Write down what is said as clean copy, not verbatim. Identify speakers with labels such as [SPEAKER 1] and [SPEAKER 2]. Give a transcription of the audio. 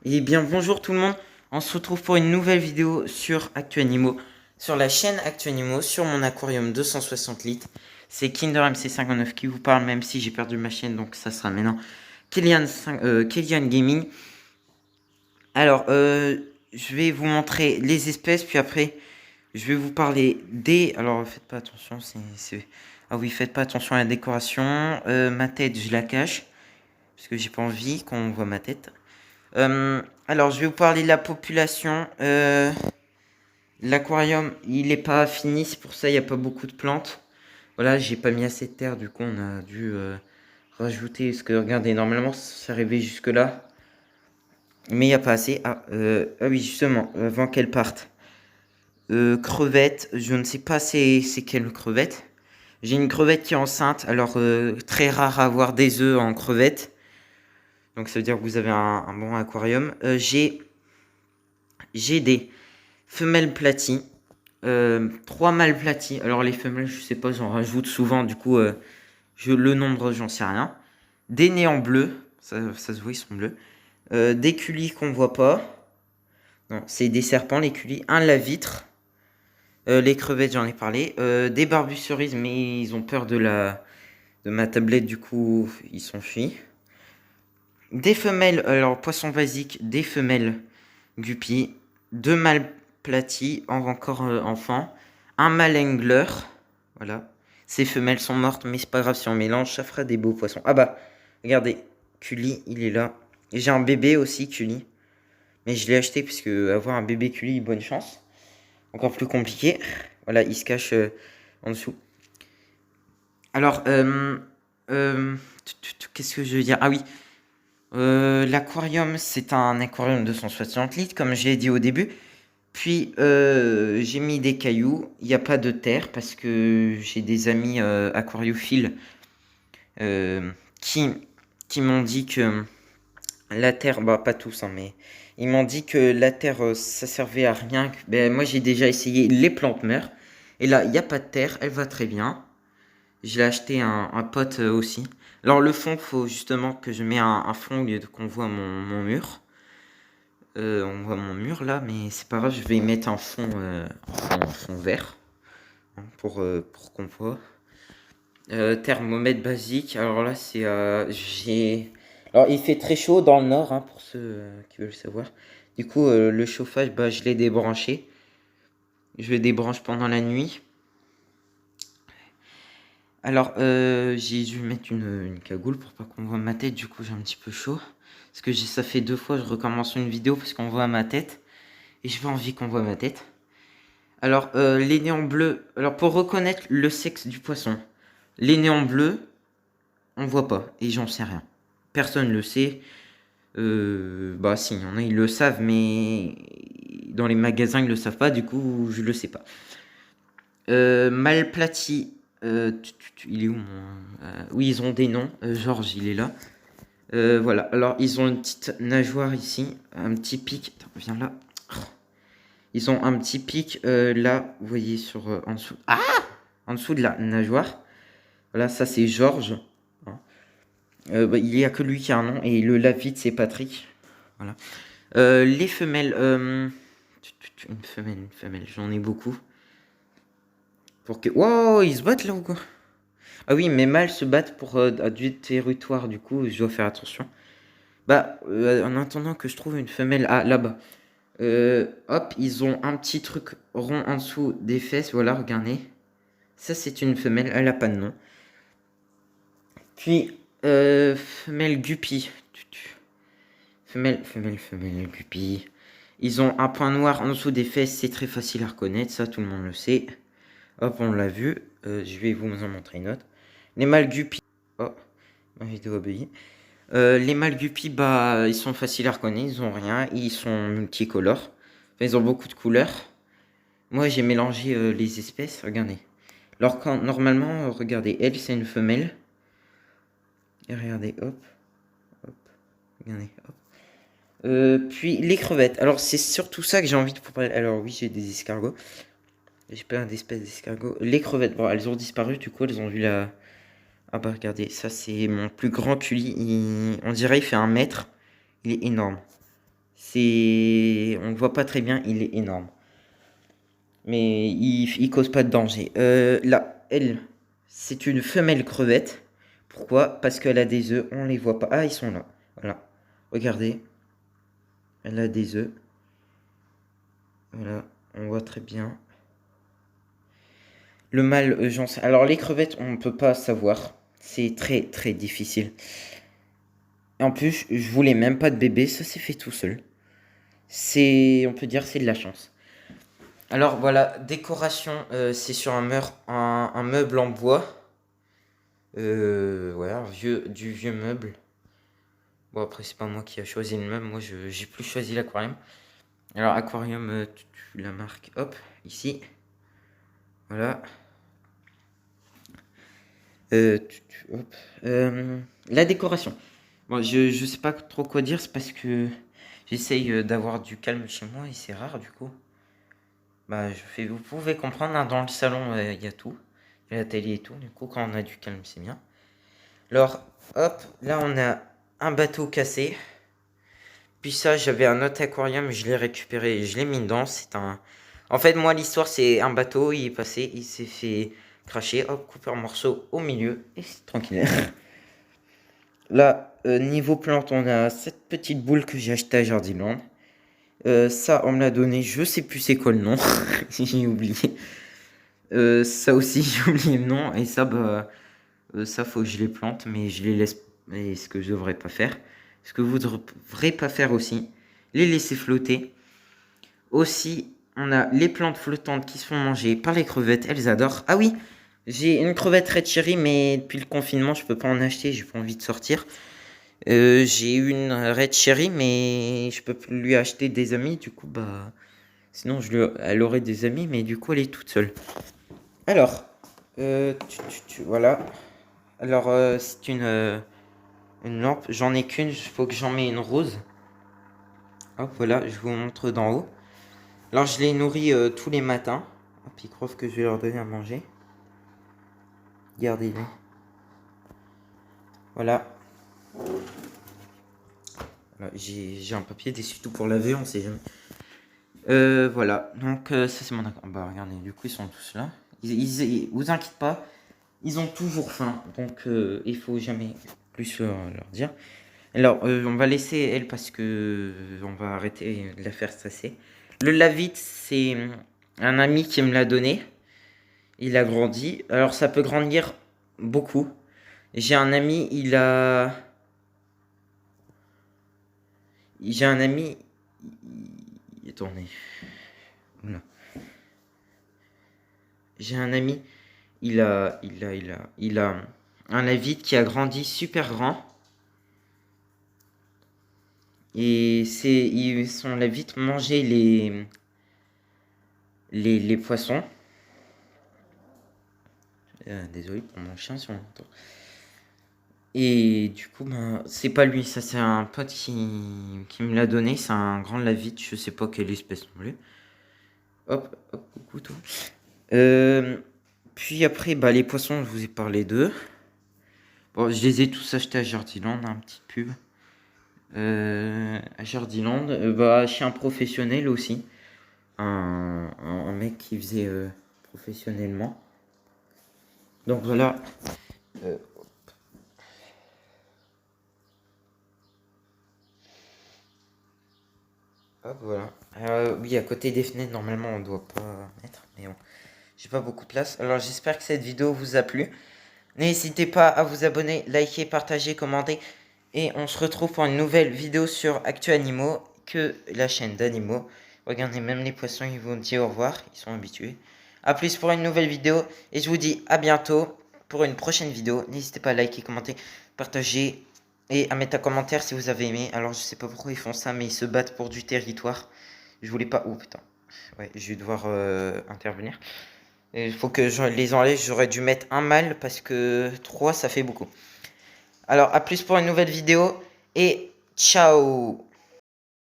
[SPEAKER 1] Eh bien bonjour tout le monde, on se retrouve pour une nouvelle vidéo sur Actu Animaux, sur la chaîne Actu Animaux, sur mon aquarium 260 litres. C'est Kinder MC59 qui vous parle, même si j'ai perdu ma chaîne, donc ça sera maintenant Kellyan Gaming. Alors, je vais vous montrer les espèces, puis après, je vais vous parler des... Alors, faites pas attention, Ah oui, faites pas attention à la décoration. Ma tête, je la cache, parce que j'ai pas envie qu'on voit ma tête. Alors, je vais vous parler de la population. L'aquarium, il n'est pas fini, c'est pour ça il n'y a pas beaucoup de plantes. Voilà, j'ai pas mis assez de terre, du coup on a dû rajouter. Parce que regardez, normalement ça arrivait jusque là, mais il n'y a pas assez. Ah oui, justement, avant qu'elle parte. Crevette, je ne sais pas c'est quelle crevette. J'ai une crevette qui est enceinte, alors très rare à avoir des œufs en crevette. Donc ça veut dire que vous avez un bon aquarium. J'ai des femelles platies. 3 mâles platies. Alors les femelles, je sais pas, j'en rajoute souvent, du coup, le nombre, j'en sais rien. Des néants bleus, ça se voit, ils sont bleus. Des culis qu'on voit pas. Non, c'est des serpents, les culis. Un lavitre. Les crevettes, j'en ai parlé. Des barbus cerises, mais ils ont peur de ma tablette, du coup, ils s'enfuient. Des femelles, alors poisson basique, des femelles guppies. 2 mâles platies, encore enfants. Un mâle angler. Voilà. Ces femelles sont mortes, mais c'est pas grave si on mélange, ça fera des beaux poissons. Ah bah, regardez, Cully, il est là. Et j'ai un bébé aussi, Cully. Mais je l'ai acheté parce que avoir un bébé Cully, bonne chance. Encore plus compliqué. Voilà, il se cache en dessous. Alors, qu'est-ce que je veux dire? Ah oui, l'aquarium, c'est un aquarium de 160 litres, comme j'ai dit au début. Puis j'ai mis des cailloux. Il n'y a pas de terre parce que j'ai des amis aquariophiles euh, qui, qui m'ont dit que la terre, bah pas tous, hein, mais ils m'ont dit que la terre ça servait à rien. Ben, moi j'ai déjà essayé, les plantes meurent. Et là, il n'y a pas de terre, elle va très bien. Je l'ai acheté un pot aussi. Alors le fond, faut justement que je mette un fond au lieu de qu'on voit mon mur. On voit mon mur là, mais c'est pas grave, je vais y mettre un fond vert hein, pour qu'on voit. Thermomètre basique, alors là c'est Alors il fait très chaud dans le nord hein, pour ceux qui veulent savoir. Du coup le chauffage, bah, je l'ai débranché. Je le débranche pendant la nuit. Alors j'ai dû mettre une cagoule pour pas qu'on voit ma tête, du coup j'ai un petit peu chaud. Parce que ça fait 2 fois que je recommence une vidéo parce qu'on voit ma tête. Et j'ai pas envie qu'on voit ma tête. Alors, les néons bleus. Alors, pour reconnaître le sexe du poisson, les néons bleus, on voit pas. Et j'en sais rien. Personne le sait. Bah, si, il y en a, ils le savent, mais dans les magasins, ils le savent pas. Du coup, je le sais pas. Malplati. Il est où mon. Oui, ils ont des noms. Georges, il est là. Voilà. Alors, ils ont une petite nageoire ici. Un petit pic. Attends, viens là. Ils ont un petit pic là, vous voyez, en dessous. Ah, en dessous de la nageoire. Voilà, ça c'est Georges. Hein. Bah, il n'y a que lui qui a un nom. Et le lavite, c'est Patrick. Voilà. Les femelles. Une femelle, j'en ai beaucoup. Pour que. Wow, ils se battent là ou quoi? Ah oui, mes mâles se battent pour du territoire, du coup, je dois faire attention. Bah, en attendant que je trouve une femelle. Ah, là-bas. Hop, ils ont un petit truc rond en dessous des fesses. Voilà, regardez. Ça, c'est une femelle. Elle a pas de nom. Puis, femelle guppy. Femelle guppy. Ils ont un point noir en dessous des fesses. C'est très facile à reconnaître. Ça, tout le monde le sait. Hop, on l'a vu. Je vais vous en montrer une autre. Les mâles guppy. Oh, ma vidéo a bugué. Les mâles guppy, bah, ils sont faciles à reconnaître. Ils ont rien. Ils sont multicolores. Enfin, ils ont beaucoup de couleurs. Moi, j'ai mélangé les espèces. Regardez. Alors, normalement, regardez, elle, c'est une femelle. Et regardez, hop, hop, regardez, hop. Puis les crevettes. Alors, c'est surtout ça que j'ai envie de vous parler. Alors, oui, j'ai des escargots. J'ai plein d'espèces d'escargots. Les crevettes, bon, elles ont disparu, du coup, elles ont vu la. Ah, bah, regardez, ça, c'est mon plus grand culi. On dirait, il fait 1 mètre. Il est énorme. On le voit pas très bien, il est énorme. Mais il cause pas de danger. Là, elle, c'est une femelle crevette. Pourquoi? Parce qu'elle a des œufs, on les voit pas. Ah, ils sont là. Voilà. Regardez. Elle a des œufs. Voilà, on voit très bien. Le mâle, j'en sais. Alors les crevettes, on ne peut pas savoir. C'est très très difficile. Et en plus, je voulais même pas de bébé, ça s'est fait tout seul. On peut dire, c'est de la chance. Alors voilà, décoration, c'est sur un meuble en bois. Ouais, du vieux meuble. Bon, après, c'est pas moi qui a choisi le meuble, moi j'ai plus choisi l'aquarium. Alors, aquarium, la marque, hop, ici. Voilà. Hop. La décoration. Bon, je sais pas trop quoi dire, c'est parce que j'essaye d'avoir du calme chez moi et c'est rare du coup. Bah, vous pouvez comprendre, hein, dans le salon, il y a tout. Il y a la télé et tout. Du coup, quand on a du calme, c'est bien. Alors, hop, là, on a un bateau cassé. Puis ça, j'avais un autre aquarium, je l'ai récupéré et je l'ai mis dedans. En fait, moi, l'histoire, c'est un bateau, il est passé, il s'est fait cracher. Hop, coupé en morceaux au milieu et c'est tranquille. Là, niveau plante, on a cette petite boule que j'ai achetée à Jardiland. Ça, on me l'a donné, je sais plus c'est quoi le nom, j'ai oublié. Ça aussi, j'ai oublié le nom. Et ça, bah, ça, faut que je les plante, mais je les laisse. Et ce que je devrais pas faire. Ce que vous devrez pas faire aussi, les laisser flotter. Aussi, on a les plantes flottantes qui se font manger par les crevettes, elles adorent. Ah oui, j'ai une crevette red cherry, mais depuis le confinement, je peux pas en acheter, j'ai pas envie de sortir. J'ai une red cherry, mais je peux plus lui acheter des amis, du coup, bah. Sinon, elle aurait des amis, mais du coup, elle est toute seule. Alors, voilà. Alors, c'est une lampe. J'en ai qu'une, il faut que j'en mette une rose. Hop, voilà, je vous montre d'en haut. Alors, je les nourris tous les matins. Hop, ils croient que je vais leur donner à manger. Regardez-les. Voilà. J'ai un papier d'essuie-tout pour laver, on sait jamais. Voilà, donc ça c'est mon accord. Bah regardez, du coup ils sont tous là. Vous inquiétez pas, ils ont toujours faim, donc il faut jamais plus leur dire. Alors on va laisser elle parce que on va arrêter de la faire stresser. Le lavite, c'est un ami qui me l'a donné. Il a grandi. Alors ça peut grandir beaucoup. J'ai un ami, J'ai un ami. Attendez. Oula. J'ai un ami. Il a un avide qui a grandi super grand. Et son avide mangeait les poissons. Désolé pour mon chien si on l'entend. Et du coup, ben, c'est pas lui, ça c'est un pote qui me l'a donné. C'est un grand lavite, je sais pas quelle espèce non plus. Hop, hop, coucou tout. Puis après, bah, les poissons, je vous ai parlé d'eux. Bon, je les ai tous achetés à Jardiland, un petit pub. À Jardiland, bah, chez un professionnel aussi. Un mec qui faisait professionnellement. Donc voilà. Hop, voilà. Oui, à côté des fenêtres, normalement, on doit pas mettre. Mais bon, j'ai pas beaucoup de place. Alors, j'espère que cette vidéo vous a plu. N'hésitez pas à vous abonner, liker, partager, commenter. Et on se retrouve pour une nouvelle vidéo sur Actu Animaux, que la chaîne d'animaux. Regardez, même les poissons, ils vont dire au revoir. Ils sont habitués. A plus pour une nouvelle vidéo. Et je vous dis à bientôt pour une prochaine vidéo. N'hésitez pas à liker, commenter, partager. Et à mettre un commentaire si vous avez aimé. Alors je sais pas pourquoi ils font ça, mais ils se battent pour du territoire. Je voulais pas... Oh putain. Ouais, je vais devoir intervenir. Il faut que je les enlève. J'aurais dû mettre un mâle parce que 3 ça fait beaucoup. Alors à plus pour une nouvelle vidéo. Et ciao.